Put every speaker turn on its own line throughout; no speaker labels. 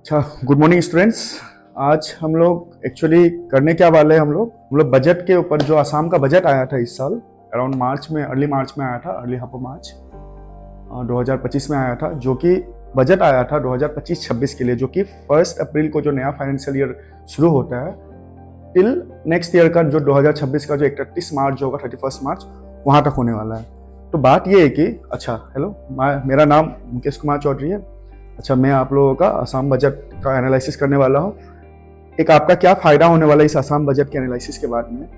अच्छा, good morning students. आज हम लोग एक्चुअली करने क्या वाले हैं, हम लोग बजट के ऊपर, जो असम का बजट आया था इस साल अराउंड मार्च में, अर्ली मार्च में आया था, अर्ली हाफ ऑफ मार्च 2025 में आया था, जो कि बजट आया था 2025-26 के लिए, जो कि 1 अप्रैल को जो नया फाइनेंशियल ईयर शुरू होता है टिल नेक्स्ट ईयर का जो 2026 का जो 31 मार्च होगा, 31 मार्च वहाँ तक होने वाला है। तो बात ये है कि अच्छा, हेलो, मेरा नाम मुकेश कुमार चौधरी है। अच्छा, मैं आप लोगों का असम बजट का एनालिसिस करने वाला हूँ। एक आपका क्या फ़ायदा होने वाला है इस असम बजट के एनालिसिस के बाद में,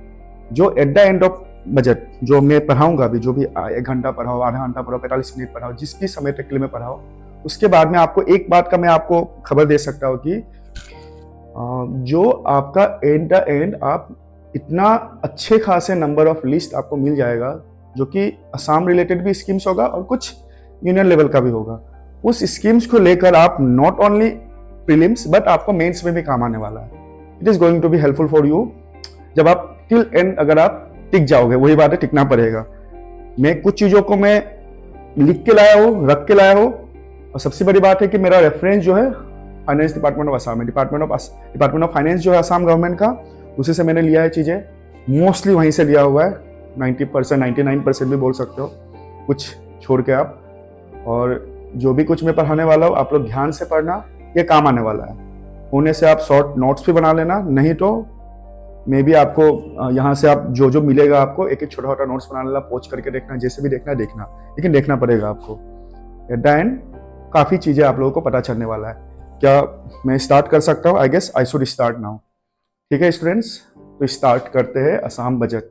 जो at the end of budget जो मैं पढ़ाऊंगा अभी, जो भी 1 घंटा पढ़ाओ, आधा घंटा पढ़ाओ, 45 मिनट पढ़ाओ, जिस भी समय तक के लिए मैं पढ़ाऊँ, उसके बाद में आपको एक बात का मैं आपको खबर दे सकता हूँ कि जो आपका एंड द एंड आप इतना अच्छे खासे नंबर ऑफ लिस्ट आपको मिल जाएगा, जो कि असम रिलेटेड भी स्कीम्स होगा और कुछ यूनियन लेवल का भी होगा। उस स्कीम्स को लेकर आप नॉट ओनली प्रीलिम्स बट आपको मेंस में भी काम आने वाला है। It is going to be helpful for you. जब आप टिल एंड अगर आप टिक जाओगे, वही बात है, टिकना पड़ेगा। मैं कुछ चीजों को मैं लिख के लाया हूँ, रख के लाया हूँ, और सबसे बड़ी बात है कि मेरा रेफरेंस जो है फाइनेंस डिपार्टमेंट ऑफ असम है। डिपार्टमेंट ऑफ फाइनेंस जो है असम गवर्नमेंट का, उसी से मैंने लिया है चीजें, मोस्टली वहीं से लिया हुआ है। 90%, 99% भी बोल सकते हो, कुछ छोड़ के आप। और जो भी कुछ मैं पढ़ाने वाला हूँ, आप लोग ध्यान से पढ़ना, ये काम आने वाला है। होने से आप शॉर्ट नोट्स भी बना लेना, नहीं तो मे भी आपको यहाँ से आप जो जो मिलेगा आपको एक एक छोटा छोटा नोट्स बना लेना, पोच करके देखना, जैसे भी देखना लेकिन देखना पड़ेगा आपको। एट द एंड काफ़ी चीज़ें आप लोगों को पता चलने वाला है। क्या मैं स्टार्ट कर सकता हूँ? I guess I should start now. ठीक है स्टूडेंट्स, तो स्टार्ट करते हैं असम बजट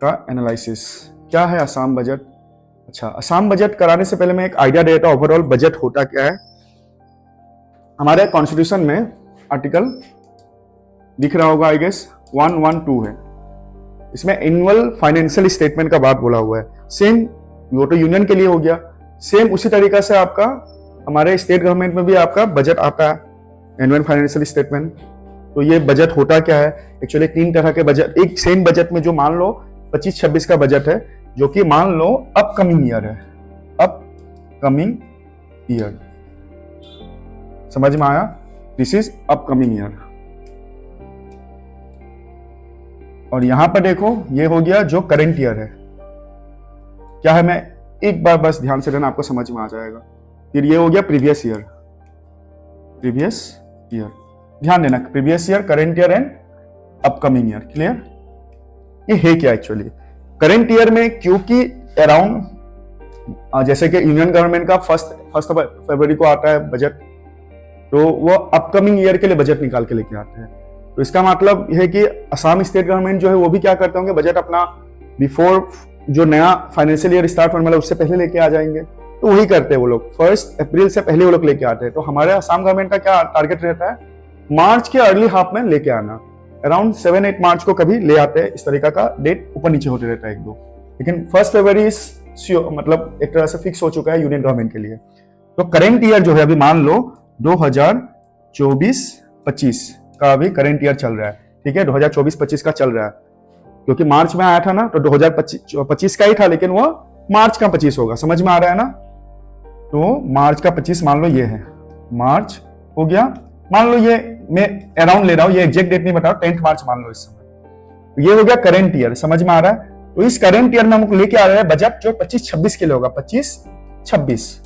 का एनालिसिस। क्या है असम बजट? अच्छा, असम बजट कराने से पहले मैं एक आइडिया देता हूं ओवरऑल बजट होता क्या है। हमारे कॉन्स्टिट्यूशन में आर्टिकल दिख रहा होगा, आई गेस 112 है। इसमें एनुअल फाइनेंशियल स्टेटमेंट का बात बोला हुआ है। सेम वो तो यूनियन के लिए हो गया, सेम उसी तरीका से आपका हमारे स्टेट गवर्नमेंट में भी आपका बजट आता है, एनुअल फाइनेंशियल स्टेटमेंट। तो ये बजट होता क्या है? एक्चुअली 3 तरह के बजट एक सेम बजट में, जो मान लो 25-26 का बजट है, जो कि मान लो अपकमिंग ईयर है, अपकमिंग ईयर, समझ में आया? This is upcoming year. और यहां पर देखो, ये हो गया जो करंट ईयर है। क्या है, मैं एक बार बस ध्यान से रहना, आपको समझ में आ जाएगा। फिर ये हो गया प्रीवियस ईयर, ध्यान देना, previous year, current year and upcoming year. Clear? ये है क्या एक्चुअली करंट ईयर में? क्योंकि अराउंड जैसे कि यूनियन गवर्नमेंट का फर्स्ट फरवरी को आता है बजट, तो वो अपकमिंग ईयर के लिए बजट निकाल के लेके आते हैं। तो इसका मतलब यह है कि असम स्टेट गवर्नमेंट जो है वो भी क्या करते होंगे, बजट अपना बिफोर जो नया फाइनेंशियल ईयर स्टार्ट होने वाला उससे पहले लेके आ जाएंगे। तो वही करते हैं वो लोग, 1 अप्रैल से पहले वो लोग लेके आते हैं। तो हमारे असम गवर्नमेंट का क्या टारगेट रहता है? मार्च के अर्ली हाफ में लेके आना। अराउंड 7-8 मार्च को कभी ले आते हैं। इस तरीका का डेट ऊपर नीचे होते रहता है 1-2, लेकिन 1 फरवरी मतलब एक तरह से फिक्स हो चुका है यूनियन गवर्नमेंट के लिए। तो करेंट ईयर जो है, अभी मान लो 2024-25 का अभी करेंट ईयर चल रहा है। ठीक है, 2024-25 का चल रहा है, क्योंकि मार्च में आया था ना, तो 2025 का ही था, लेकिन वो मार्च का 25 होगा। समझ में आ रहा है ना? तो मार्च का 25 मान लो ये है, मार्च हो गया। मान लो ये मैं अराउंड ले रहा हूं, ये एग्जैक्ट डेट नहीं बता रहा, 10 मार्च मान लो इस समय। तो ये हो गया करंट ईयर। समझ में आ रहा है? तो इस करंट ईयर में हम लेके आ रहे हैं बजट जो 25-26 के लिए होगा। 25-26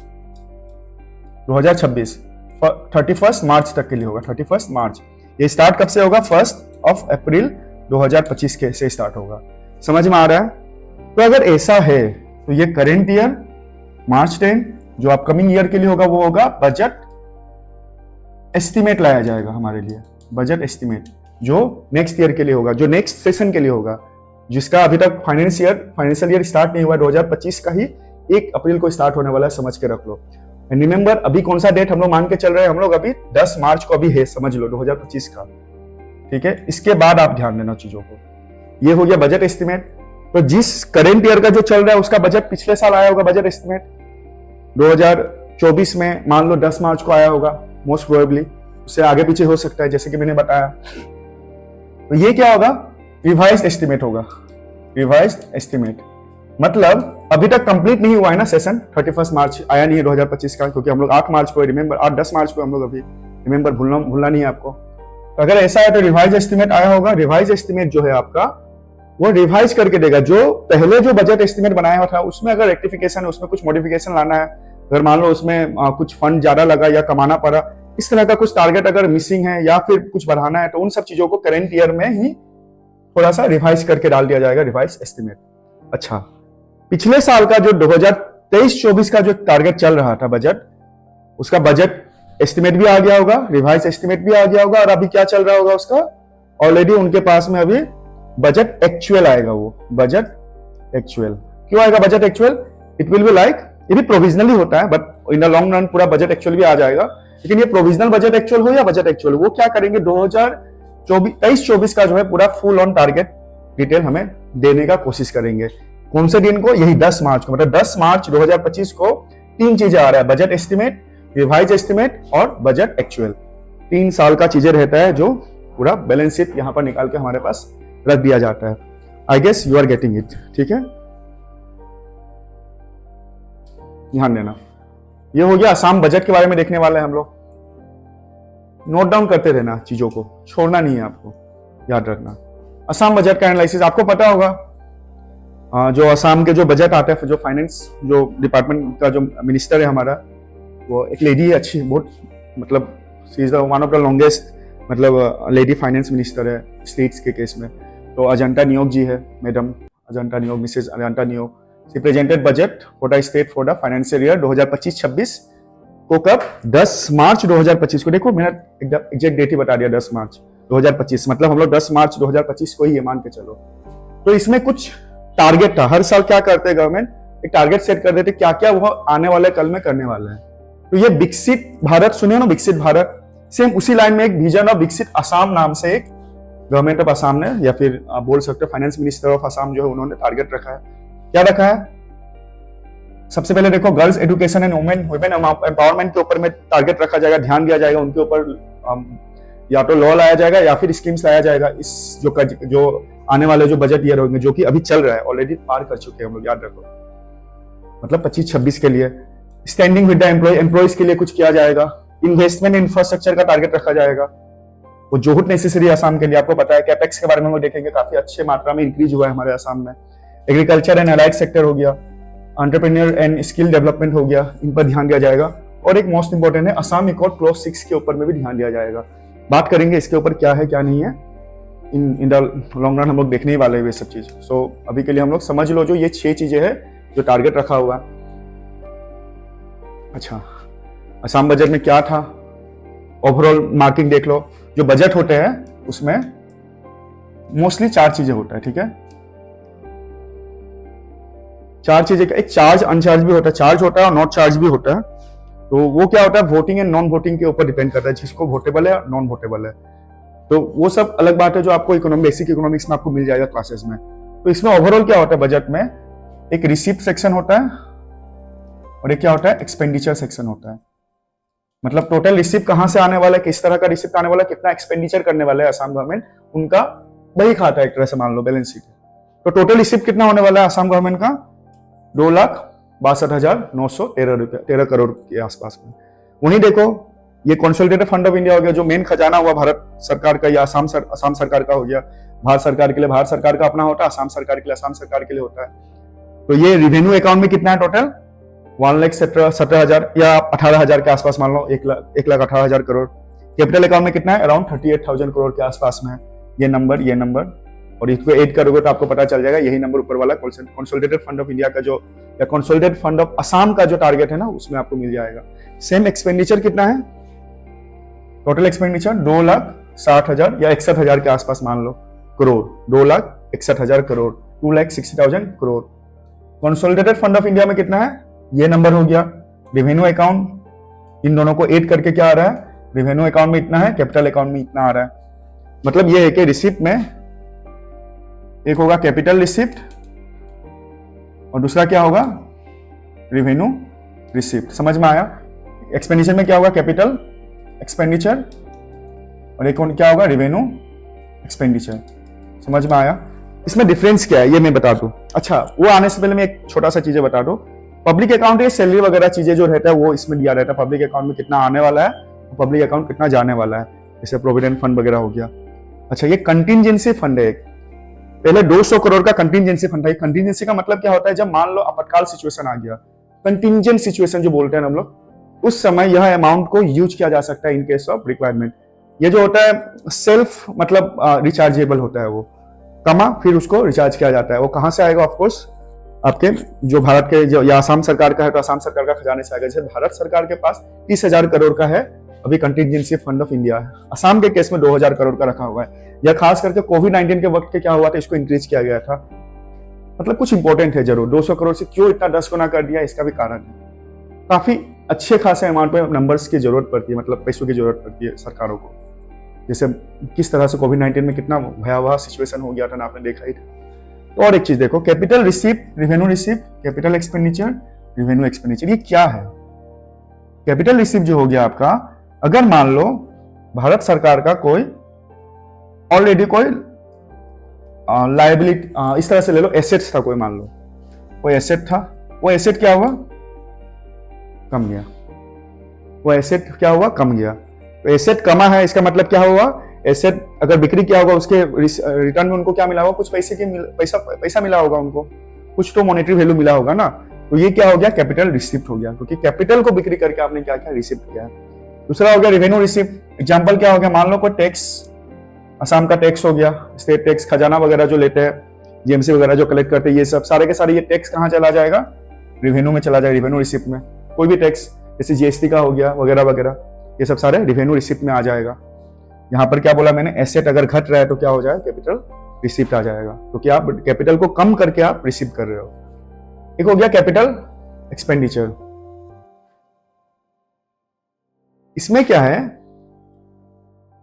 2026 31 मार्च तक के लिए होगा। 31 मार्च। ये स्टार्ट कब से होगा? 1 अप्रैल 2025 के से स्टार्ट होगा। समझ में आ रहा है? तो अगर ऐसा है तो ये करंट ईयर मार्च 10, जो अपकमिंग ईयर के लिए होगा वो होगा बजट एस्टिमेट लाया जाएगा हमारे लिए। बजट एस्टिमेट जो नेक्स्ट ईयर के लिए होगा, जो नेक्स्ट सेशन के लिए होगा, जिसका अभी तक फाइनेंशियल ईयर स्टार्ट नहीं हुआ। 2025 का ही 1 अप्रैल को स्टार्ट होने वाला है, समझ के रख लो। एंड रिमेंबर, अभी कौन सा डेट हम लोग मान के चल रहे हैं? हम लोग अभी 10 मार्च को अभी है, समझ लो, 2025 का। ठीक है, इसके बाद आप ध्यान देना चीजों को। ये हो गया बजट एस्टिमेट। तो जिस करेंट ईयर का जो चल रहा है उसका बजट पिछले साल आया होगा, बजट एस्टिमेट 2024 में मान लो 10 मार्च को आया होगा, मोस्ट प्रोबेबली। उससे आगे पीछे हो सकता है, जैसे कि मैंने बताया। तो ये क्या होगा? रिवाइज्ड एस्टिमेट होगा। रिवाइज्ड एस्टिमेट मतलब अभी तक कंप्लीट नहीं हुआ है ना सेशन, 31 मार्च आया नहीं है 2025 का, क्योंकि हम लोग 8 मार्च को, रिमेंबर 8-10 मार्च को हम लोग अभी रिमेंबर, भूलना नहीं है आपको। तो अगर ऐसा है तो रिवाइज एस्टिमेट आया होगा। रिवाइज एस्टिमेट जो है आपका वो रिवाइज करके देगा। जो पहले जो बजट एस्टिमेट बनाया हुआ था उसमें अगर रेक्टिफिकेशन है, उसमें कुछ मॉडिफिकेशन लाना है, अगर मान लो उसमें कुछ फंड ज्यादा लगा या कमाना पड़ा, इस तरह का कुछ टारगेट अगर मिसिंग है या फिर कुछ बढ़ाना है, तो उन सब चीजों को करेंट ईयर में ही थोड़ा सा रिवाइज करके डाल दिया जाएगा, रिवाइज एस्टिमेट। अच्छा, पिछले साल का जो 2023-24 का जो टारगेट चल रहा था बजट, उसका बजट एस्टिमेट भी आ गया होगा, रिवाइज एस्टिमेट भी आ गया होगा, और अभी क्या चल रहा होगा उसका, ऑलरेडी उनके पास में अभी बजट एक्चुअल आएगा। वो बजट एक्चुअल क्यों आएगा? Budget actual it will be like, ये भी प्रोविजनली होता है but in the long run पूरा बजट एक्चुअल भी आ जाएगा। लेकिन ये प्रोविजनल बजट एक्चुअल हो या बजट एक्चुअल, वो क्या करेंगे 2023-24 का जो है पूरा फुल ऑन टारगेट डिटेल हमें देने का कोशिश करेंगे। कौन से दिन को? यही 10 मार्च को, मतलब 10 मार्च 2025 को 3 चीजें आ रहा है, बजट एस्टिमेट, रिवाइज एस्टिमेट और बजट एक्चुअल। 3 साल का चीजें रहता है जो पूरा बैलेंस शीट यहां पर निकाल के हमारे पास रख दिया जाता है। I guess you are getting it, ठीक है? ध्यान देना, ये हो गया असम बजट के बारे में देखने वाले हैं हम लोग। नोट डाउन करते रहना, चीजों को छोड़ना नहीं है आपको, याद रखना। असम बजट का एनालिसिस आपको पता होगा, जो असम के जो बजट आता है, जो फाइनेंस जो डिपार्टमेंट का जो मिनिस्टर है हमारा, वो एक लेडी है, अच्छी बहुत, मतलब she is one of the longest, मतलब लेडी फाइनेंस मिनिस्टर है स्टेट्स के केस में। तो अजंता नियोग जी है, मैडम अजंता नियोग, मिसेज अजंता नियोग। She presented budget for the state for the financial year 2025-26 को कब? 10 मार्च 2025 को। देखो मैंने एकदम एग्जैक्ट डेट ही बता दिया, 10 मार्च 2025, मतलब हम लोग 10 मार्च 2025 को ही ये मान के चलो। तो इसमें कुछ टारगेट था, हर साल क्या करते हैं गवर्नमेंट, एक टारगेट सेट कर देते क्या क्या वो आने वाले कल में करने वाले हैं। तो ये विकसित भारत सुनिए ना, विकसित भारत, सेम उसी लाइन में एक विजन ऑफ विकसित असम नाम से एक गवर्नमेंट ऑफ असम ने, या फिर आप बोल सकते हो फाइनेंस मिनिस्टर ऑफ असम जो है, उन्होंने टारगेट रखा है। क्या रखा है? सबसे पहले देखो, girls education and women empowerment के ऊपर में टारगेट रखा जाएगा, ध्यान दिया जाएगा उनके ऊपर। या तो लॉ लाया जाएगा या फिर स्कीम्स लाया जाएगा इस जो आने वाले जो बजट ईयर होंगे, जो कि अभी चल रहा है, ऑलरेडी पार कर चुके हैं हम लोग, याद रखो, मतलब 25-26 के लिए। स्टैंडिंग विद द एम्प्लॉयज के लिए कुछ किया जाएगा। इन्वेस्टमेंट इंफ्रास्ट्रक्चर का टारगेट रखा जाएगा, वो जो नेसेसरी असम के लिए। आपको पता है कैपेक्स के बारे में हम देखेंगे, काफी अच्छे मात्रा में इंक्रीज हुआ है हमारे असम में। एग्रीकल्चर एंड अलाइड सेक्टर हो गया, एंटरप्रेन्योर एंड स्किल डेवलपमेंट हो गया, इन पर ध्यान दिया जाएगा। और एक मोस्ट इंपोर्टेंट है असम अकॉर्ड क्लॉज 6 के ऊपर में भी ध्यान दिया जाएगा। बात करेंगे इसके ऊपर क्या है क्या नहीं है, इन द लॉन्ग रन हम लोग देखने ही वाले हैं ये सब चीज। सो अभी के लिए हम लोग समझ लो जो ये 6 चीजें हैं जो टारगेट रखा हुआ है। अच्छा, असम बजट में क्या था, ओवरऑल मार्किंग देख लो। जो बजट होते हैं उसमें मोस्टली 4 चीजें होता है, ठीक है? 4 चीजें, एक चार्ज अनचार्ज भी होता है, चार्ज होता है और नॉट चार्ज भी होता है। तो वो क्या होता है, वोटिंग एंड नॉन वोटिंग के ऊपर डिपेंड करता है, जिसको वोटेबल है और नॉन वोटेबल है। तो वो सब अलग बात है जो आपको बेसिक इकोनॉमिक्स में आपको मिल जाएगा क्लासेस में। तो इसमें ओवरऑल क्या होता है बजट में, एक रिसीप्ट सेक्शन होता है और एक क्या होता है, एक्सपेंडिचर सेक्शन होता है। मतलब टोटल रिसिप्ट कहां से आने वाला है, किस तरह का रिसिप्ट आने वाला है, कितना एक्सपेंडिचर करने वाला है असम गवर्नमेंट, उनका वही खाता है एक तरह से, मान लो बैलेंस शीट। तो टोटल रिसिप्ट कितना होने वाला है असम गवर्नमेंट का, 2,62,913 करोड़ के आसपास में। वहीं देखो ये कंसोलिडेटेड फंड ऑफ इंडिया हो गया, जो मेन खजाना हुआ भारत सरकार का या असम सरकार का हो गया। भारत सरकार के लिए भारत सरकार का अपना होता है, असम सरकार के लिए असम सरकार के लिए होता है। तो ये रिवेन्यू अकाउंट में कितना है टोटल, 1,17,000 या 18,000 के आसपास, मान लो 1,18,000 करोड़। कैपिटल अकाउंट में कितना है, अराउंड 38,000 करोड़ के आसपास में है। ये नंबर और इसको ऐड करोगे तो आपको पता चल जाएगा, यही नंबर ऊपर वाला कंसोलिडेटेड फंड ऑफ इंडिया का जो, या कंसोलिडेटेड फंड ऑफ असम का जो टारगेट है ना, उसमें आपको मिल जाएगा। सेम एक्सपेंडिचर कितना है, टोटल एक्सपेंडिचर 2,60,000 या 61,000 के आसपास मान लो crore, 2,61,000 crore, 2,60,000 crore. Consolidated fund of India में कितना है, ये नंबर हो गया। रेवेन्यू अकाउंट, इन दोनों को ऐड करके क्या आ रहा है, रेवेन्यू अकाउंट में इतना है, कैपिटल अकाउंट में इतना आ रहा है। मतलब ये है कि रिसिप्ट में एक होगा कैपिटल रिसिप्ट और दूसरा क्या होगा, रेवेन्यू रिसिप्ट। समझ में आया? एक्सपेंडिचर में क्या होगा, कैपिटल एक्सपेंडिचर, और एक क्या होगा, रेवेन्यू एक्सपेंडिचर। समझ में आया? इसमें डिफरेंस क्या है ये मैं बता दूं। अच्छा, वो आने से पहले मैं एक छोटा सा चीजें बता दूं। पब्लिक अकाउंट ये सैलरी वगैरह चीजें जो रहता है वो इसमें दिया रहता है, पब्लिक अकाउंट में कितना आने वाला है पब्लिक अकाउंट कितना जाने वाला है, जैसे प्रोविडेंट फंड वगैरह हो गया। अच्छा, ये कंटिजेंसी फंड है एक, पहले 200 करोड़ का कंटिजेंसी फंड था। कंटिजेंसी का मतलब क्या होता है, जब मान लो आपातकाल सिचुएशन आ गया, कंटिजेंट सिचुएशन जो बोलते हैं हम लोग, उस समय यह अमाउंट को यूज किया जा सकता है इन केस ऑफ रिक्वायरमेंट। ये जो होता है सेल्फ मतलब रिचार्जेबल होता है, वो कमा फिर उसको रिचार्ज किया जाता है। वो कहां से आएगा, ऑफकोर्स आपके जो भारत के जो या असम सरकार का है तो असम सरकार का खजाने से आएगा। जैसे भारत सरकार के पास 30,000 करोड़ का है अभी कंटिजेंसी फंड ऑफ इंडिया है, असम के केस में 2,000 करोड़ का रखा हुआ है। यह खास करके कोविड-19 के वक्त के क्या हुआ था, इसको इंक्रीज किया गया था। मतलब कुछ इंपॉर्टेंट है जरूर, 200 करोड़ से क्यों इतना 10 गुना कर दिया, इसका भी कारण है। काफी अच्छे खासे अमाउंट पे नंबर्स की जरूरत पड़ती है, मतलब पैसों की जरूरत पड़ती है सरकारों को। जैसे किस तरह से कोविड-19 में कितना भयावह सिचुएशन हो गया था ना, आपने देखा ही था। तो और एक चीज देखो, capital receipt, revenue receipt, capital expenditure, revenue expenditure, ये क्या है? कैपिटल रिसीप्ट जो हो गया आपका, अगर मान लो भारत सरकार का कोई ऑलरेडी कोई लायबिलिटी, इस तरह से ले लो, एसेट्स था कोई, मान लो कोई एसेट था, वो एसेट क्या हुआ, कम गया। वो एसेट क्या हुआ, कम गया। तो एसेट कमा है, इसका मतलब क्या हुआ, एसेट अगर बिक्री किया होगा उसके रिटर्न में उनको क्या मिला होगा, कुछ पैसा मिला होगा उनको, कुछ तो मॉनेटरी वैल्यू मिला होगा ना। तो ये क्या हो गया, कैपिटल रिसिप्ट हो गया, क्योंकि कैपिटल को बिक्री करके आपने क्या किया, रिसिप्ट किया। दूसरा हो गया रेवेन्यू रिसिप्ट। एग्जांपल क्या हो गया, मान लो कोई टैक्स, असम का टैक्स हो गया, स्टेट टैक्स, खजाना वगैरह जो लेते हैं, जीएमसी वगैरह जो कलेक्ट करते हैं, ये सब सारे के सारे ये टैक्स कहाँ चला जाएगा, रेवेन्यू में चला जाएगा, रेवेन्यू रिसिप्ट में। कोई भी टैक्स जैसे जीएसटी का हो गया वगैरह वगैरह, ये सब सारे रेवेन्यू रिसिप्ट में आ जाएगा। यहाँ पर क्या बोला मैंने, एसेट अगर घट रहा है तो क्या हो जाएगा, कैपिटल रिसिप्ट आ जाएगा, क्योंकि आप कैपिटल को कम करके आप रिसीव कर रहे हो। एक हो गया कैपिटल एक्सपेंडिचर। इसमें क्या है,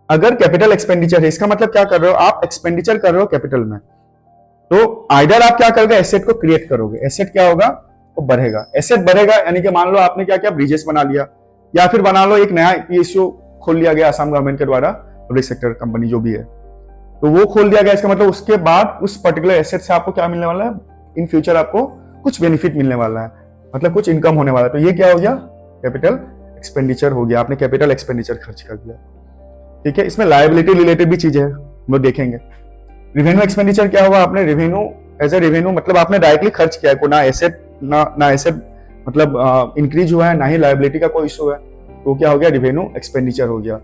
अगर कैपिटल एक्सपेंडिचर है, इसका मतलब क्या कर रहे हो, आप एक्सपेंडिचर कर रहे हो कैपिटल में, तो आइदर आप क्या करोगे, एसेट को क्रिएट करोगे, एसेट क्या होगा, वो बढ़ेगा। एसेट बढ़ेगा यानी कि मान लो आपने क्या किया, ब्रिजेस बना लिया, या फिर बना लो एक नया पीएसयू खोल लिया गया असम गवर्नमेंट के द्वारा, पब्लिक सेक्टर कंपनी जो भी है, तो वो खोल दिया गया। इसका मतलब उसके बाद उस पर्टिकुलर एसेट से आपको क्या मिलने वाला है, इन फ्यूचर आपको कुछ बेनिफिट मिलने वाला है, मतलब कुछ इनकम होने वाला है। तो ये क्या हो गया, कैपिटल एक्सपेंडिचर हो गया, आपने कैपिटल एक्सपेंडिचर खर्च कर दिया। ठीक है, इसमें लायबिलिटी रिलेटेड भी चीजें हैं, हम लोग देखेंगे। रेवेन्यू एक्सपेंडिचर क्या हुआ, आपने रेवेन्यू एज ए रेवेन्यू मतलब आपने डायरेक्टली खर्च किया है, ना एसेट ना एसेट मतलब इंक्रीज हुआ है, ना ही लायबिलिटी का कोई इशू है, तो क्या हो गया, रेवेन्यू एक्सपेंडिचर हो गया।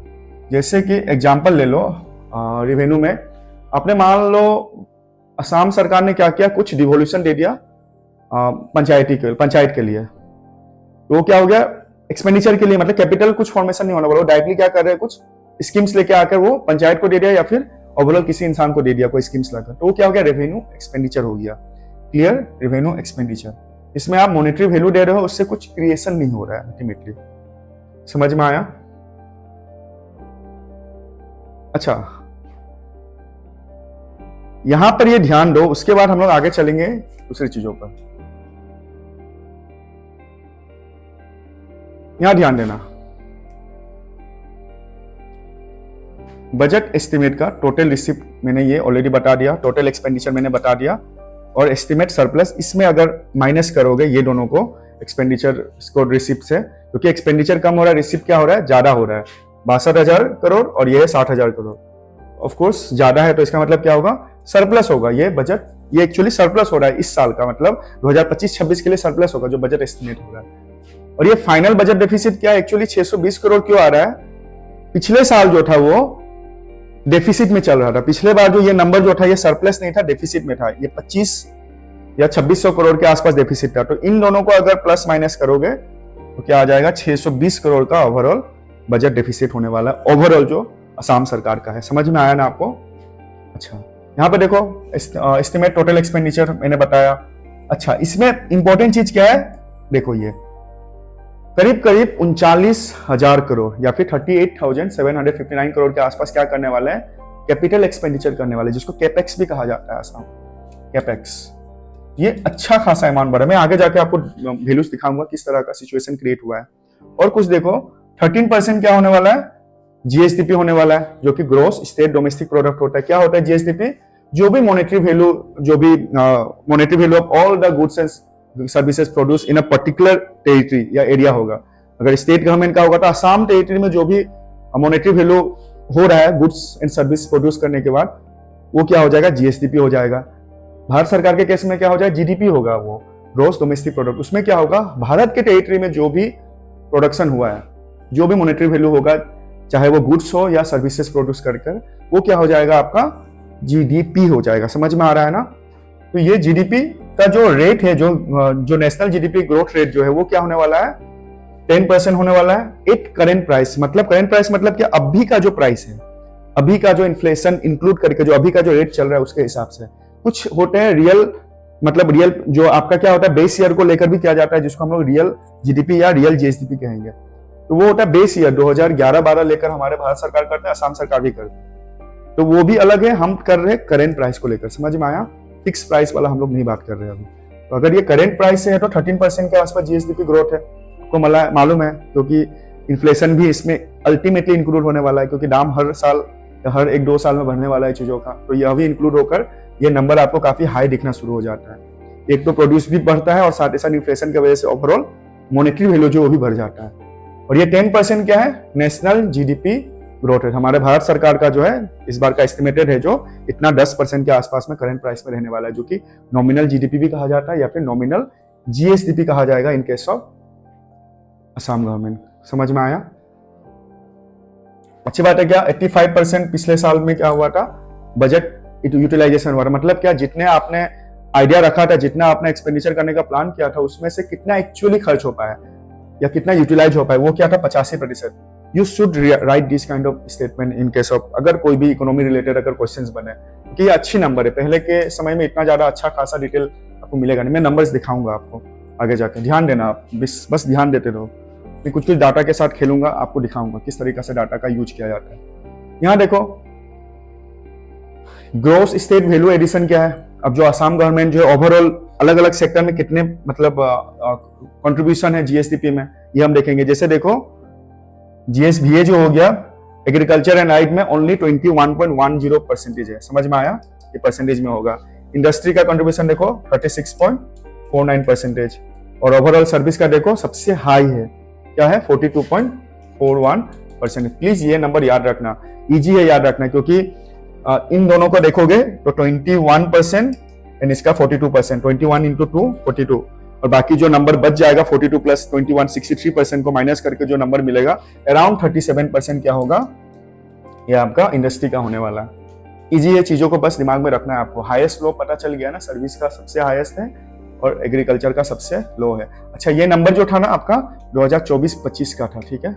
जैसे कि एग्जांपल ले लो, रेवेन्यू में आपने मान लो असम सरकार ने क्या किया, कुछ डिवोल्यूशन दे दिया पंचायत के लिए, तो वो क्या हो गया, एक्सपेंडिचर के लिए, मतलब कैपिटल कुछ फॉर्मेशन नहीं होना वाला, डायरेक्टली क्या कर रहे हैं, कुछ स्कीम्स लेके आकर वो पंचायत को दे दिया या फिर ओवरऑल किसी इंसान को दे दिया कोई स्कीम्स लाकर, तो वो क्या हो गया, रेवेन्यू एक्सपेंडिचर हो गया। क्लियर, रेवेन्यू एक्सपेंडिचर, इसमें आप मॉनेटरी वैल्यू दे रहे हो, उससे कुछ क्रिएशन नहीं हो रहा है अल्टीमेटली। समझ में आया? अच्छा, यहां पर ये ध्यान दो, उसके बाद हम लोग आगे चलेंगे दूसरी चीजों पर। यहां ध्यान देना, बजट एस्टिमेट का टोटल रिसिप्ट मैंने ये ऑलरेडी बता दिया, टोटल एक्सपेंडिचर मैंने बता दिया, और एस्टिमेट सरप्लस, इसमें अगर माइनस करोगे ये दोनों को, एक्सपेंडिचर को रिसिप्ट से, क्योंकि एक्सपेंडिचर कम हो रहा है, रिसिप्ट क्या हो रहा है, ज्यादा हो रहा है, 62,000 करोड़ और ये है 60,000 करोड़। ऑफ कोर्स ज्यादा है, तो इसका मतलब क्या होगा, सरप्लस होगा। ये बजट, ये एक्चुअली सरप्लस हो रहा है इस साल का, मतलब 2025-26 के लिए सरप्लस होगा जो बजट एस्टिमेट हो रहा है। और ये फाइनल बजट डेफिसिट क्या है, एक्चुअली 620 करोड़ क्यों आ रहा है, पिछले साल जो था वो डेफिसिट में चल रहा था। पिछले बार जो ये नंबर जो था ये सरप्लस नहीं था, डेफिसिट में था, ये 25 या 2600 करोड़ के आसपास डेफिसिट था। तो इन दोनों को अगर प्लस माइनस करोगे तो क्या आ जाएगा, 620 करोड़ का ओवरऑल बजट डेफिसिट होने वाला है, ओवरऑल जो असम सरकार का है। समझ में आया ना आपको? अच्छा, यहाँ पे देखो एस्टिमेट टोटल एक्सपेंडिचर मैंने बताया। अच्छा, इसमें इंपॉर्टेंट चीज क्या है, देखो ये करीब करीब 39,000 करोड़ या फिर 38,759 करोड़ के आसपास क्या करने वाले हैं, कैपिटल एक्सपेंडिचर करने वाले, जिसको कैपेक्स भी कहा जाता है आसाम, कैपेक्स। ये अच्छा खासा अमाउंट बढ़ा, मैं आगे जाके आपको वैल्यूज दिखाऊंगा किस तरह का सिचुएशन क्रिएट हुआ है। और कुछ देखो 13% क्या होने वाला है, जीएसडीपी होने वाला है, जो कि ग्रोस स्टेट डोमेस्टिक प्रोडक्ट होता है। क्या होता है जीएसडीपी, जो भी मॉनेटरी वैल्यू, जो भी monetary value of all the goods and services produce in a particular territory या एरिया होगा। अगर स्टेट गवर्नमेंट का होगा तो असम टेरिटरी में जो भी मॉनेटरी वैल्यू हो रहा है गुड्स एंड सर्विस प्रोड्यूस करने के बाद, वो क्या हो जाएगा, जीएसडीपी हो जाएगा। भारत सरकार के केस में क्या हो जाए, जीडीपी होगा, वो ग्रॉस डोमेस्टिक प्रोडक्ट। उसमें क्या होगा, भारत के टेरिटरी में जो भी प्रोडक्शन हुआ है, जो भी मॉनेटरी वैल्यू होगा, चाहे वो गुड्स हो या सर्विसेज प्रोड्यूस कर वो क्या हो जाएगा, आपका जीडीपी हो जाएगा। समझ में आ रहा है ना। तो ये जीडीपी का जो रेट है, जो नेशनल जीडीपी ग्रोथ रेट जो है वो क्या होने वाला है, 10% होने वाला है एट करेंट प्राइस। मतलब करेंट प्राइस मतलब क्या, अभी का जो प्राइस है, अभी का जो इन्फ्लेशन इंक्लूड करके जो अभी का जो रेट चल रहा है उसके हिसाब से। कुछ होते हैं रियल, मतलब रियल जो आपका क्या होता है, बेस ईयर को लेकर भी किया जाता है, जिसको हम लोग रियल जीडीपी या रियल जीएसडीपी कहेंगे। तो वो होता है बेस ईयर 2011-12 लेकर हमारे भारत सरकार करते हैं, असम सरकार भी करते हैं, तो वो भी अलग है। हम कर रहे हैं करेंट प्राइस को लेकर। समझ में आया। फिक्स प्राइस वाला हम लोग नहीं बात कर रहे हैं अभी। तो अगर ये करेंट प्राइस से है तो 13% के आसपास जीएसडीपी ग्रोथ है, आपको मालूम है, क्योंकि इन्फ्लेशन भी इसमें अल्टीमेटली इंक्लूड होने वाला है, क्योंकि दाम हर साल या हर 1-2 साल में बढ़ने वाला है चीजों का। तो यह भी इंक्लूड होकर ये नंबर आपको काफी हाई दिखना शुरू हो जाता है। एक तो प्रोड्यूस भी बढ़ता है और साथ ही साथ इन्फ्लेशन की वजह से ओवरऑल मॉनेटरी वैल्यू जो वो भी बढ़ जाता है। और ये 10% क्या है, नेशनल जीडीपी ग्रोथ रेट। हमारे भारत सरकार का जो है इस बार का एस्टिमेटेड है जो इतना 10% के आसपास में करंट प्राइस में रहने वाला है, जो कि नॉमिनल जीडीपी भी कहा जाता है या फिर नॉमिनल जीएसडीपी कहा जाएगा in case of Assam government. समझ में आया। अच्छी बात है क्या, 85% पिछले साल में क्या हुआ था, बजट यूटिलाइजेशन हुआ था। मतलब क्या, जितने आपने आइडिया रखा था, जितना आपने एक्सपेंडिचर करने का प्लान किया था, उसमें से कितना एक्चुअली खर्च हो पाया या कितना यूटिलाइज हो पाया, वो क्या था, 85%। You should write this kind of statement in case of अगर कोई भी इकोनॉमी रिलेटेड अगर क्वेश्चंस बने, क्योंकि ये अच्छी नंबर है। पहले के समय में इतना ज्यादा अच्छा खासा डिटेल आपको मिलेगा नहीं। मैं नंबर्स दिखाऊंगा आपको आगे जाकर, ध्यान देना आप, बस ध्यान देते रहो। मैं कुछ डाटा के साथ खेलूंगा, आपको दिखाऊंगा किस तरीके से डाटा का यूज किया जाता है। यहाँ देखो ग्रोस स्टेट वैल्यू एडिशन क्या है। अब जो असम गवर्नमेंट जो है ओवरऑल अलग अलग सेक्टर में कितने मतलब कंट्रीब्यूशन है जीएसडीपी में, ये हम देखेंगे। जैसे देखो जीएसबीए जो हो गया एग्रीकल्चर एंड राइट में ओनली 21.10% है। समझ में आया, ये परसेंटेज में होगा। इंडस्ट्री का कंट्रीब्यूशन देखो 36.49%। और ओवरऑल सर्विस का देखो सबसे हाई है, क्या है, 42.41%। प्लीज ये नंबर याद रखना, इजी है याद रखना, क्योंकि इन दोनों को देखोगे तो 21% एंड इसका 42%, 21 इंटू 2 42, और बाकी जो नंबर बच जाएगा 42 प्लस 21 63% को माइनस करके जो नंबर मिलेगा अराउंड 37% क्या होगा, ये आपका इंडस्ट्री का होने वाला है। इजी है, चीजों को बस दिमाग में रखना है आपको। हाईएस्ट लो पता चल गया ना, सर्विस का सबसे हाईएस्ट है और एग्रीकल्चर का सबसे लो है। अच्छा, ये नंबर जो था ना आपका 2024-25 का था, ठीक है।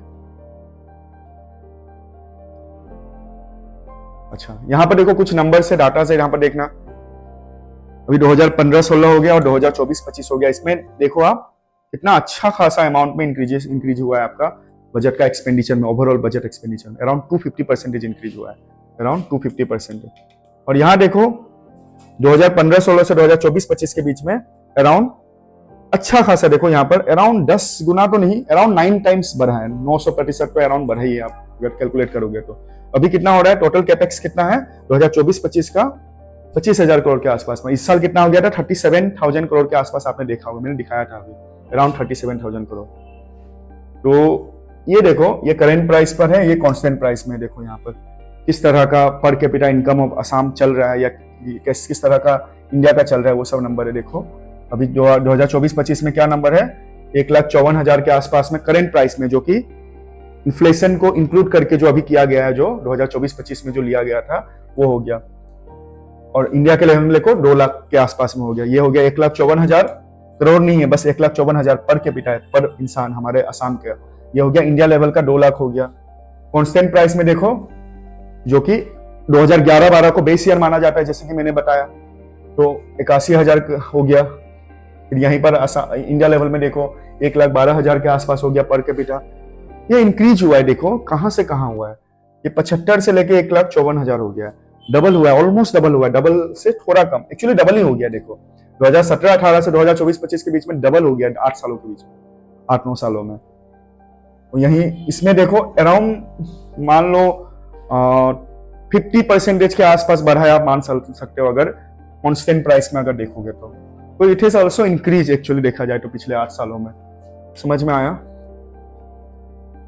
अच्छा, यहां पर देखो कुछ नंबर से डाटा से यहां पर देखना, अभी 2015-16 हो गया और 2024-25 हो गया। इसमें देखो आप कितना अच्छा खासा अमाउंट में इंक्रीज हुआ है आपका बजट का एक्सपेंडिचर में। ओवरऑल बजट एक्सपेंडिचर में अराउंड 250% इंक्रीज हुआ है, अराउंड 250%। और यहां देखो 2015-16 से 2024-25 के बीच में अराउंड अच्छा खासा देखो यहाँ पर अराउंड 10 गुना तो नहीं, अराउंड 9 टाइम्स बढ़ा है, 900% पे अराउंड बढ़ा ही है आप अगर कैलकुलेट करोगे तो। अभी कितना हो रहा है, टोटल कैपेक्स कितना है 2024-25 का 25,000 करोड़ के आसपास में। इस साल कितना हो गया था 37,000 करोड़ के आसपास, आपने देखा होगा, मैंने दिखाया था अभी अराउंड 37,000 करोड़। तो ये देखो, ये करेंट प्राइस पर है, ये कांस्टेंट प्राइस में देखो यहाँ पर किस तरह का per capita income of Assam चल रहा है या किस तरह का इंडिया का चल रहा है, वो सब नंबर है। देखो अभी 2024-25 में क्या नंबर है, 1,54,000 के आसपास में करेंट प्राइस में, जो कि इन्फ्लेशन को इंक्लूड करके जो अभी किया गया है, जो 2024-25 में जो लिया गया था वो हो गया। और इंडिया के लेवल में देखो 2 लाख के आसपास में हो गया। ये हो गया 1,54,000 करोड़ नहीं है, बस 1,54,000 पर कैपिटा है, पर इंसान हमारे असम के। ये हो गया इंडिया लेवल का 2 लाख हो गया। कांस्टेंट प्राइस में देखो जो कि 2011-12 को बेस ईयर माना जाता है, जैसे कि मैंने बताया, तो 81,000 हो गया। फिर यहीं पर इंडिया लेवल में देखो 1,12,000 के आसपास हो गया पर कैपिटा। ये इंक्रीज हुआ है, देखो कहां से कहां हुआ है, ये 75 से लेके 1,54,000 हो गया है, डबल हुआ है, ऑलमोस्ट डबल हुआ है, डबल से थोड़ा कम, एक्चुअली डबल ही हो गया। देखो 2017-18 से 2024-25 के बीच में डबल हो गया, 8 सालों के बीच में, 8-9 सालों में। और यहीं इसमें देखो अराउंड मान लो 50% के आसपास बढ़ा है, आप मान सकते हो अगर कॉन्स्टेंट प्राइस में अगर देखोगे तो it is also increase actually देखा जाए तो पिछले 8 सालों में। समझ में आया।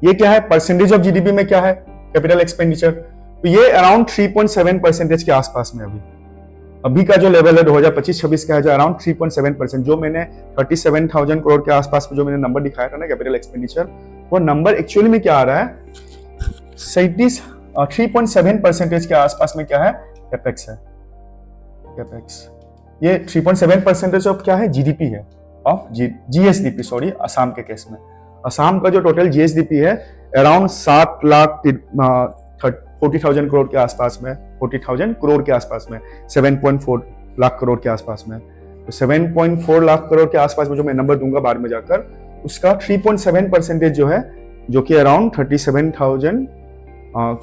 ये क्या है, परसेंटेज ऑफ जीडीपी में क्या है कैपिटल एक्सपेंडिचर, तो ये अराउंड 3.7% के आसपास में अभी का जो लेवल है 2025-26 का है जो अराउंड 3.7%, जो मैंने 37,000 करोड़ के आसपास में जो मैंने नंबर दिखाया था ना कैपिटल एक्सपेंडिचर, वो नंबर एक्चुअली में क्या आ रहा है 3.7% के आसपास में क्या है कैपेक्स है। कैपेक्स ये 3.7% ऑफ क्या है जीडीपी है, ऑफ जीएसडीपी, सॉरी असम के केस में असम का जो टोटल जीएसडीपी है अराउंड 7,40,000 करोड़ के आसपास में, 40,000 करोड़ के आसपास में, 7.4 लाख करोड़ के आसपास में। तो 7.4 लाख करोड़ के आसपास में जो मैं नंबर दूंगा बाद में जाकर, उसका 3.7% जो है, जो कि अराउंड 37,000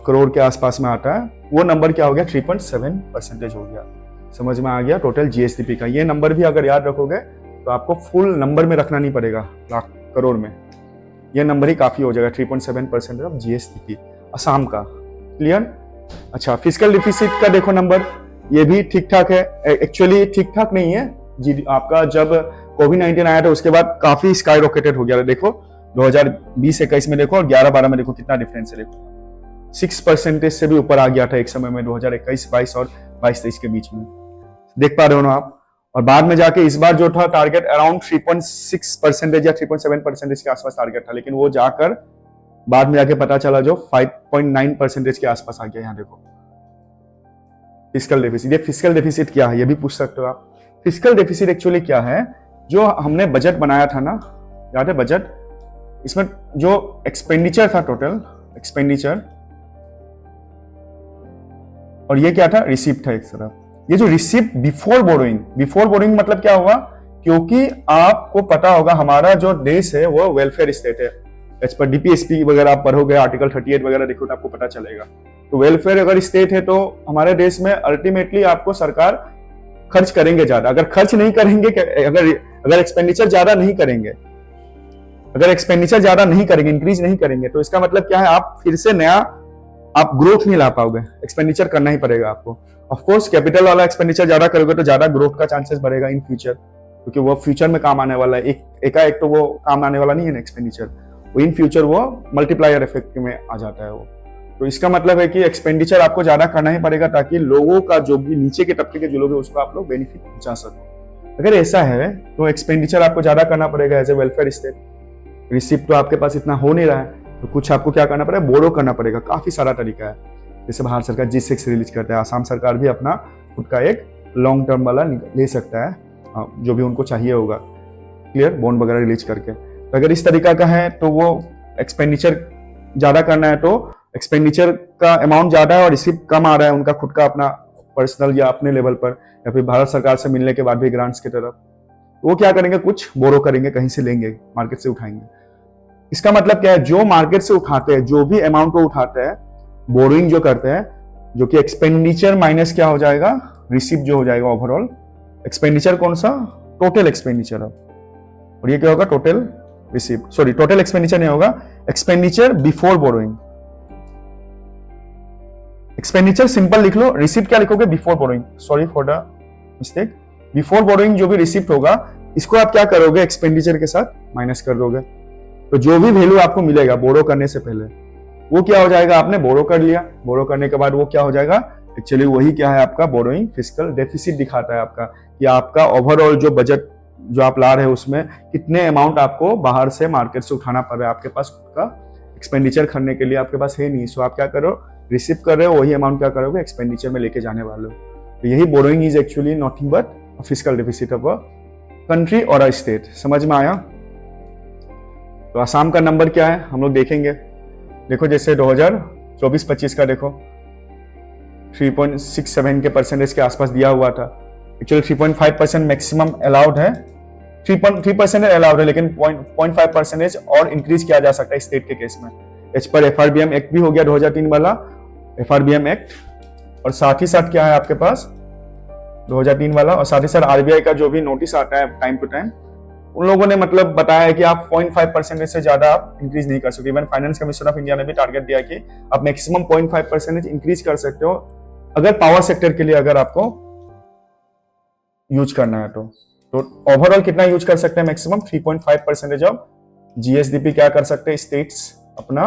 करोड़ के आसपास में आता है, वो नंबर क्या हो गया 3.7% हो गया। समझ में आ गया टोटल जीएसडीपी का। ये नंबर भी अगर याद रखोगे तो आपको फुल नंबर में रखना नहीं पड़ेगा लाख करोड़ में, ये नंबर ही काफी हो जाएगा 3.7% ऑफ जीएसडीपी असम का। क्लियर। अच्छा, फिस्कल डिफिसिट का देखो नंबर, ये भी ठीक ठाक है, एक्चुअली ठीक ठाक नहीं है जी। आपका जब कोविड-19 आया था उसके बाद काफी स्काई रॉकेटेड हो गया था। देखो 2020-21 में देखो और 11-12 में देखो कितना डिफरेंस है, देखो 6% से भी ऊपर आ गया था एक समय में 2021-22 और 22-23 के बीच में, देख पा रहे हो ना आप। और बाद में जाके इस बार जो था टारगेट अराउंड 3.6% या 3.7% के आसपास टारगेट था, लेकिन वो जाकर बाद में जाके पता चला जो 5.9% के आसपास आ गया। यहाँ देखो फिस्कल डेफिसिट। ये फिस्कल डेफिसिट क्या है ये भी पूछ सकते हो आप। फिस्कल डेफिसिट एक्चुअली क्या है, जो हमने बजट बनाया था ना, याद है बजट, इसमें जो एक्सपेंडिचर था टोटल एक्सपेंडिचर, और ये क्या था रिसीप्ट था एक तरफ। ये जो रिसीप्ट बिफोर बोरोइंग मतलब क्या हुआ, क्योंकि आपको पता होगा हमारा जो देश है वो वेलफेयर स्टेट है, एज पर डीपीएसपी वगैरह आप पढ़ोगे, आर्टिकल 38 वगैरह देखो तो आपको पता चलेगा। तो वेलफेयर अगर स्टेट है तो हमारे देश में अल्टीमेटली आपको सरकार खर्च करेंगे ज्यादा। अगर खर्च नहीं करेंगे, अगर एक्सपेंडिचर ज्यादा नहीं करेंगे, इंक्रीज नहीं करेंगे, तो इसका मतलब क्या है, आप फिर से नया आप ग्रोथ नहीं ला पाओगे, एक्सपेंडिचर करना ही पड़ेगा आपको। ऑफ कोर्स कैपिटल वाला एक्सपेंडिचर ज्यादा करोगे तो ज्यादा ग्रोथ का चांसेस बढ़ेगा इन फ्यूचर, क्योंकि वो फ्यूचर में काम आने वाला है। एक तो वो काम आने वाला नहीं है एक्सपेंडिचर, वो इन फ्यूचर वो मल्टीप्लायर इफेक्ट में आ जाता है वो। तो इसका मतलब है कि एक्सपेंडिचर आपको ज्यादा करना ही पड़ेगा ताकि लोगों का जो भी नीचे के तबके के जो लोग हैं उसको आप लोग बेनिफिट पहुंचा सको। अगर ऐसा है तो एक्सपेंडिचर आपको ज्यादा करना पड़ेगा as a welfare state. Receipt तो आपके पास इतना हो नहीं रहा है, तो कुछ आपको क्या करना पड़ेगा, बोरो करना पड़ेगा। काफी सारा तरीका है, जैसे भारत सरकार G6 रिलीज करता है, आसाम सरकार भी अपना खुद का एक लॉन्ग टर्म वाला ले सकता है, जो भी उनको चाहिए होगा, क्लियर, बॉन्ड वगैरह रिलीज करके। तो अगर इस तरीका का है तो वो एक्सपेंडिचर ज्यादा करना है तो एक्सपेंडिचर का अमाउंट ज्यादा है और रिसिप्ट कम आ रहा है उनका खुद का अपना पर्सनल या अपने लेवल पर, या फिर भारत सरकार से मिलने के बाद भी ग्रांट्स की तरफ, तो वो क्या करेंगे, कुछ बोरो करेंगे, कहीं से लेंगे, मार्केट से उठाएंगे। इसका मतलब क्या है, जो मार्केट से उठाते हैं, जो भी अमाउंट को उठाते हैं, बोरोइंग जो करते हैं, जो कि एक्सपेंडिचर माइनस क्या हो जाएगा, रिसिप्ट जो हो जाएगा ओवरऑल एक्सपेंडिचर, कौन सा, टोटल एक्सपेंडिचर, और ये क्या होगा, total receipt, sorry total expenditure नहीं होगा, expenditure before borrowing. Expenditure simple लिख लो, रिसिप्ट क्या लिखोगे, before borrowing, sorry for the mistake. Before borrowing जो भी रिसिप्ट होगा इसको आप क्या करोगे, एक्सपेंडिचर के साथ माइनस कर दोगे, तो जो भी वैल्यू आपको मिलेगा बोरो करने से पहले वो क्या हो जाएगा, आपने बोरो कर लिया, बोरो करने के बाद वो क्या हो जाएगा, एक्चुअली वही क्या है आपका बोरोइंग फिस्कल डेफिसिट दिखाता है आपका, कि आपका ओवरऑल जो बजट जो आप ला रहे हो उसमें कितने अमाउंट आपको बाहर से मार्केट से उठाना पड़ रहा है, आपके पास खुद का एक्सपेंडिचर करने के लिए आपके पास है नहीं, सो आप क्या करो, रिसीव कर रहे हो, वही अमाउंट क्या करोगे, एक्सपेंडिचर में लेके जाने वाले हो। तो यही borrowing is actually nothing but fiscal deficit of a country और अ स्टेट। समझ में आया। तो असम का नंबर क्या है हम लोग देखेंगे। देखो जैसे 2024-25 का देखो 3.67 के परसेंटेज के आसपास दिया हुआ था, एक्चुअली 3.5% मैक्सिमम अलाउड है, 3% अलाउड है, लेकिन 0.5% और इंक्रीज किया जा सकता है स्टेट के केस में। एज पर FRBM एक्ट भी हो गया 2003 वाला FRBM एक्ट, और साथ ही साथ क्या है आपके पास 2003 वाला, और साथ ही साथ RBI का जो भी नोटिस आता है टाइम टू टाइम, उन लोगों ने मतलब बताया है कि आप 0.5% से ज्यादा आप इंक्रीज नहीं कर सकते। Even finance commission of India ने भी टारगेट दिया कि आप मैक्सिमम 0.5% इंक्रीज कर सकते हो अगर पावर सेक्टर के लिए अगर आपको यूज करना है तो ओवरऑल कितना यूज कर सकते हैं, मैक्सिमम 3.5% ऑफ GSDP क्या कर सकते हैं स्टेट्स अपना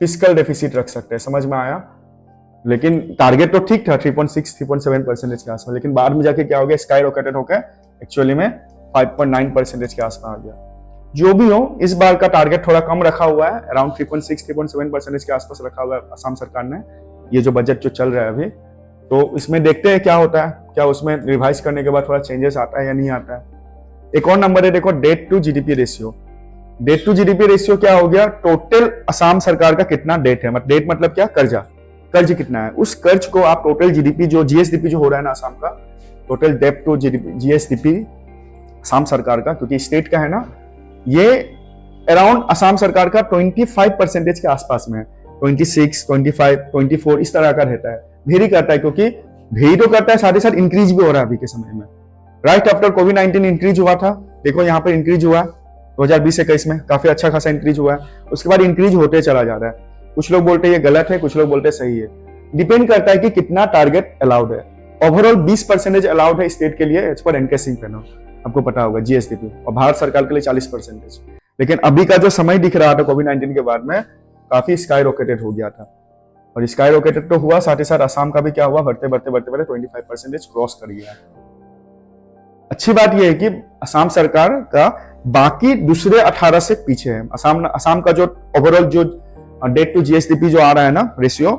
फिस्कल डेफिसिट रख सकते हैं। समझ में आया? लेकिन टारगेट तो ठीक था 3.6 3.7% के आसपास, लेकिन बाद में जाके क्या हो गया, स्काई रॉकेटेड होकर एक्चुअली में 5.9% के आसपास आ गया। जो भी हो, इस बार का टारगेट थोड़ा कम रखा हुआ है, अराउंड 3.6 3.7% के आसपास रखा हुआ है असम सरकार ने, ये जो बजट जो चल रहा है अभी। तो इसमें देखते हैं क्या होता है, क्या उसमें रिवाइज करने के बाद थोड़ा चेंजेस आता है या नहीं आता है। एक और नंबर है, देखो, debt to GDP ratio. Debt to GDP ratio क्या हो गया, टोटल असम सरकार का कितना डेट है, डेट मतलब क्या, कर्जा, कर्ज कितना है, उस कर्ज को आप टोटल जीडीपी जो जीएसडीपी जो हो रहा है ना असम का, total debt to GSDP Assam सरकार का, क्योंकि स्टेट का है ना, ये अराउंड असम सरकार का 25% के आसपास में है। 26, 25, 24 इस तरह का रहता है, वेरी करता है, क्योंकि वेरी तो करता है, साथ ही साथ इंक्रीज भी हो रहा है अभी के समय में। राइट आफ्टर कोविड-19 इंक्रीज हुआ था, देखो यहाँ पर इंक्रीज हुआ है 2020-21 में, काफी अच्छा खासा इंक्रीज हुआ है, उसके बाद इंक्रीज होते चला जा रहा है। कुछ लोग बोलते हैं ये गलत है, कुछ लोग बोलते हैं सही है, डिपेंड करता है कि कितना टारगेट अलाउड है। ओवरऑल 20% अलाउड है स्टेट के लिए as per N K Singh panel, आपको पता होगा, जीएसडीपी, और भारत सरकार के लिए 40%। लेकिन अभी का जो समय दिख रहा था कोविड-19 के बाद में, काफी स्काई रॉकेटेड हो गया था, और स्काई रॉकेटेड तो हुआ, साथ ही साथ असम का भी क्या हुआ, बढ़ते बढ़ते बढ़ते बढ़ते 25% क्रॉस कर गया। अच्छी बात यह है कि असम सरकार का बाकी दूसरे 18 से पीछे है। असम का जो ओवरऑल जो डेट टू जीएसडीपी जो आ रहा है ना रेशियो,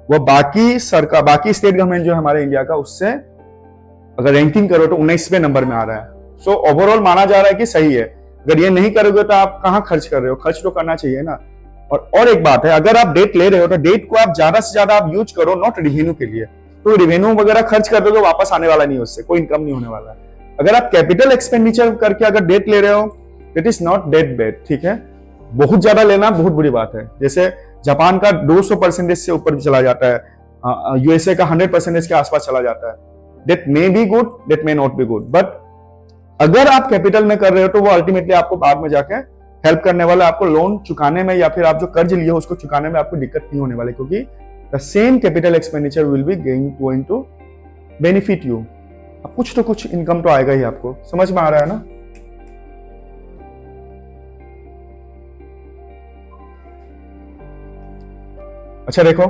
वो बाकी स्टेट गवर्नमेंट जो है हमारे इंडिया का, उससे अगर रैंकिंग करो तो 19वें नंबर में आ रहा है। सो ओवरऑल माना जा रहा है कि सही है। अगर ये नहीं करोगे तो आप कहां खर्च कर रहे हो, खर्च तो करना चाहिए ना। और एक बात है, अगर आप डेट ले रहे हो तो डेट को आप ज्यादा से ज्यादा आप यूज करो, नॉट रिवेन्यू के लिए। तो रिवेन्यू वगैरह खर्च कर दोगे, वापस आने वाला नहीं, उससे कोई इनकम नहीं होने वाला है। अगर आप कैपिटल एक्सपेंडिचर करके अगर डेट ले रहे हो, it is not debt bad, ठीक है। बहुत ज्यादा लेना बहुत बुरी बात है। जैसे जापान का 200% से ऊपर चला जाता है, यूएसए का 100% के आसपास चला जाता है। Debt may be good, debt may not be good, but अगर आप कैपिटल में कर रहे हो तो वो अल्टीमेटली आपको बाद में जाके हेल्प करने वाला, आपको लोन चुकाने में या फिर आप जो कर्ज लिए हो उसको चुकाने में आपको दिक्कत नहीं होने वाली, क्योंकि the same capital expenditure will be going to benefit you. कुछ तो कुछ इनकम तो आएगा ही आपको। समझ में आ रहा है ना? अच्छा देखो,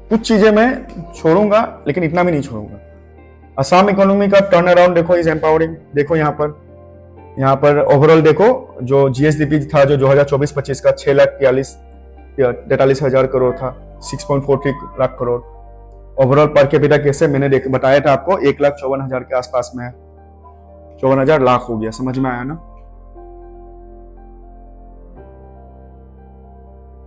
कुछ चीजें मैं छोड़ूंगा, लेकिन इतना भी नहीं छोड़ूंगा। असम इकोनॉमी का टर्न अराउंड देखो, इज एम्पावरिंग। देखो यहाँ पर ओवरऑल देखो, जो जीएसडीपी था जो 2024-25 का 6,43,000 करोड़ था, 6.43 lakh crore. Overall per capita कैसे, मैंने बताया था आपको, 1,54,000 के आसपास में है, 54,000 लाख हो गया। समझ में आया ना?